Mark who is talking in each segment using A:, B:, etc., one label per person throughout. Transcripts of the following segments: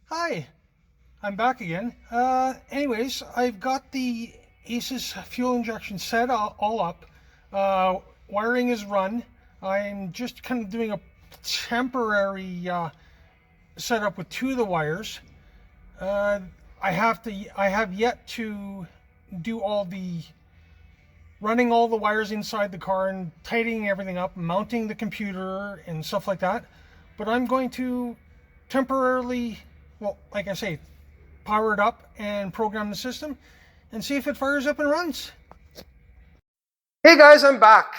A: Hi, I'm back again. Anyways, I've got the Asus fuel injection set all up. Uh, Wiring is run. I'm just kind of doing a temporary setup with two of the wires. Uh, I have yet to do all the running all the wires inside the car and tightening everything up, mounting the computer and stuff like that. But I'm going to temporarily, well, like I say, power it up and program the system and see if it fires up and runs. Hey guys, I'm back.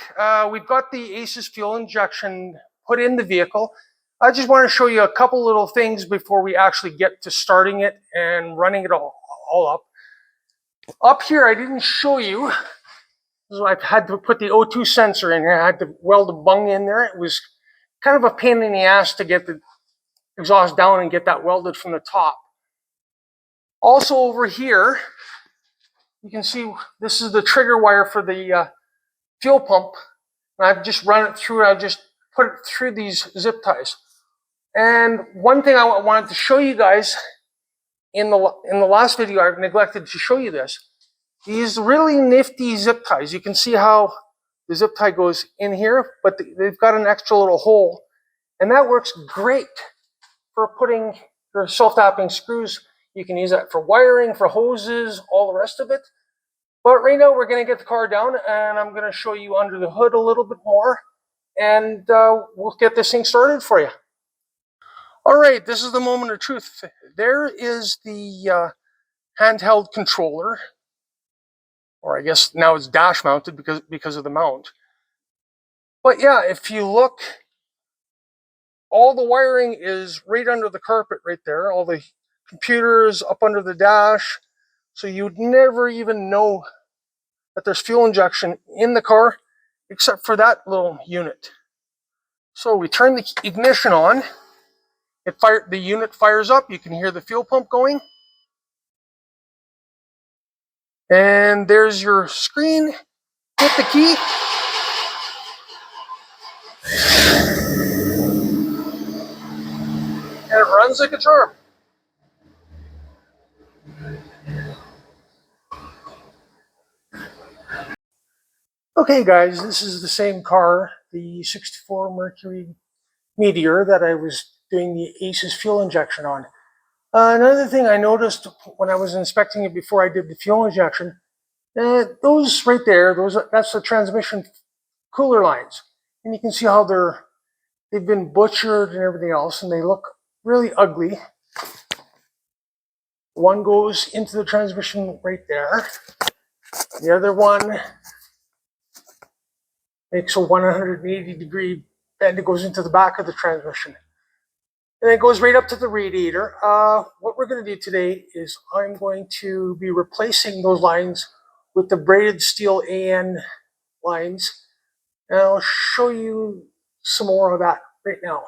A: We've got the Asus fuel injection put in the vehicle. I just want to show you a couple little things before we actually get to starting it and running it all up. Up here, I didn't show you, so I've had to put the O2 sensor in here. I had to weld a bung in there. It was kind of a pain in the ass to get the exhaust down and get that welded from the top. Also over here, you can see this is the trigger wire for the fuel pump. And I've just run it through, I've just put it through these zip ties. And one thing I wanted to show you guys in the last video, I've neglected to show you this. These really nifty zip ties, you can see how the zip tie goes in here, but they've got an extra little hole. And that works great for putting your self-tapping screws. You can use that for wiring, for hoses, all the rest of it. But right now we're going to get the car down and I'm going to show you under the hood a little bit more and we'll get this thing started for you. All right, this is the moment of truth. There is the handheld controller, or I guess now it's dash mounted because of the mount. But yeah, if you look, all the wiring is right under the carpet right there. All the computers up under the dash. So you'd never even know that there's fuel injection in the car, except for that little unit. So we turn the ignition on. The unit fires up. You can hear the fuel pump going. And there's your screen. Hit the key. And it runs like a charm. Okay guys, this is the same car, the 64 Mercury Meteor that I was doing the Asus fuel injection on. Another thing I noticed when I was inspecting it before I did the fuel injection, those right there, that's the transmission cooler lines. And you can see how they've been butchered and everything else, and they look really ugly. One goes into the transmission right there. The other one makes a 180-degree bend. It goes into the back of the transmission. And it goes right up to the radiator. What we're going to do today is I'm going to be replacing those lines with the braided steel AN lines. And I'll show you some more of that right now.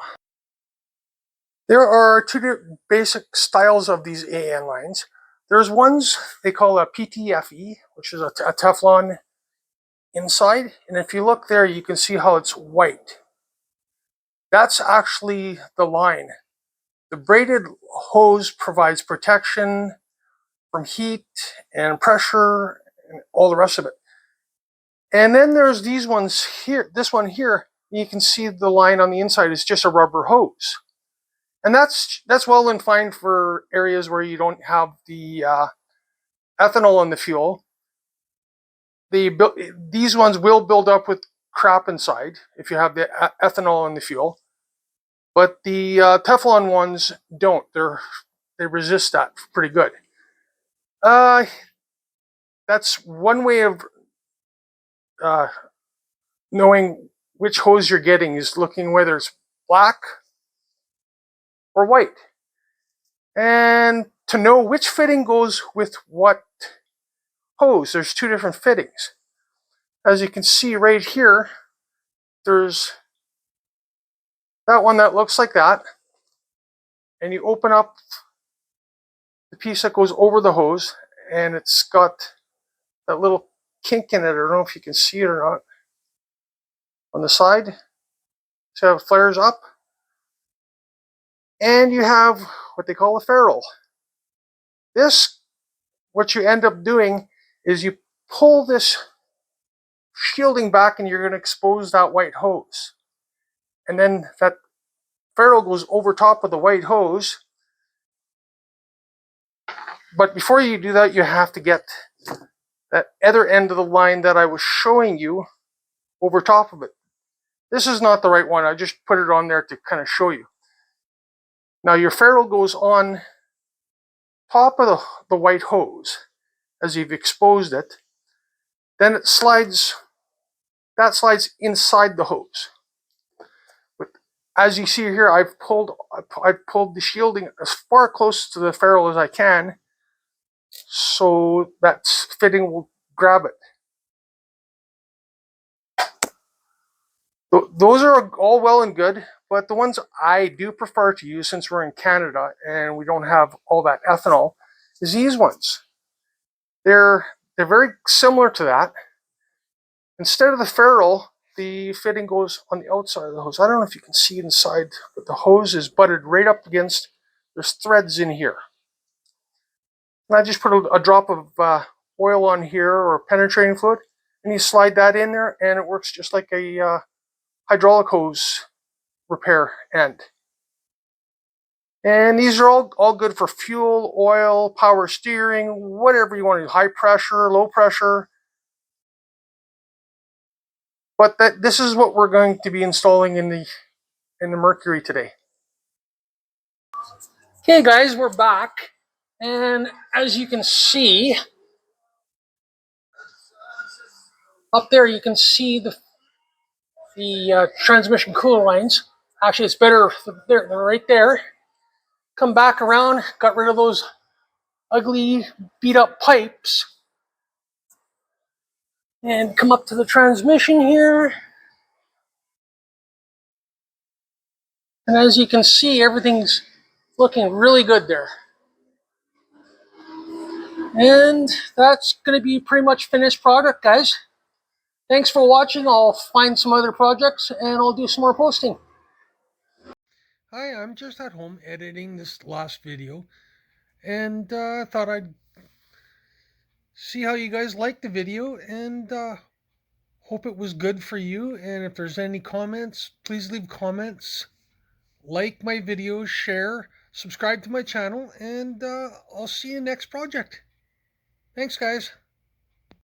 A: There are two basic styles of these AN lines. There's ones they call a PTFE, which is a Teflon inside. And if you look there, you can see how it's white. That's actually the line. The braided hose provides protection from heat and pressure and all the rest of it. And then there's these ones here. This one here, you can see the line on the inside is just a rubber hose. And that's well and fine for areas where you don't have the ethanol in the fuel. These ones will build up with crap inside if you have the ethanol in the fuel. But the Teflon ones don't. They resist that pretty good. That's one way of knowing which hose you're getting is looking whether it's black or white. And to know which fitting goes with what hose, there's two different fittings. As you can see right here, there's that one that looks like that. And you open up the piece that goes over the hose, and it's got that little kink in it. I don't know if you can see it or not. On the side, so it flares up. And you have what they call a ferrule. This, what you end up doing is you pull this shielding back and you're going to expose that white hose. And then that ferrule goes over top of the white hose. But before you do that, you have to get that other end of the line that I was showing you over top of it. This is not the right one. I just put it on there to kind of show you. Now your ferrule goes on top of the white hose as you've exposed it. Then it slides, that slides inside the hose. But as you see here, I've pulled the shielding as far close to the ferrule as I can, so that fitting will grab it. Those are all well and good, but the ones I do prefer to use, since we're in Canada and we don't have all that ethanol, is these ones. They're very similar to that. Instead of the ferrule, the fitting goes on the outside of the hose. I don't know if you can see inside, but the hose is butted right up against, there's threads in here. And I just put a drop of oil on here, or penetrating fluid, and you slide that in there and it works just like a hydraulic hose repair end. And these are all good for fuel, oil, power steering, whatever you want to do, high pressure, low pressure. But this is what we're going to be installing in the Mercury today. Okay guys, we're back. And as you can see, up there you can see the transmission cooler lines. Actually, it's better, they're right there. Come back around, got rid of those ugly beat up pipes. And come up to the transmission here. And as you can see, everything's looking really good there. And that's going to be pretty much finished product, guys. Thanks for watching. I'll find some other projects and I'll do some more posting. Hi, I'm just at home editing this last video, and thought I'd see how you guys liked the video, and hope it was good for you. And if there's any comments, please leave comments. Like my videos, share, subscribe to my channel, and I'll see you next project. Thanks, guys.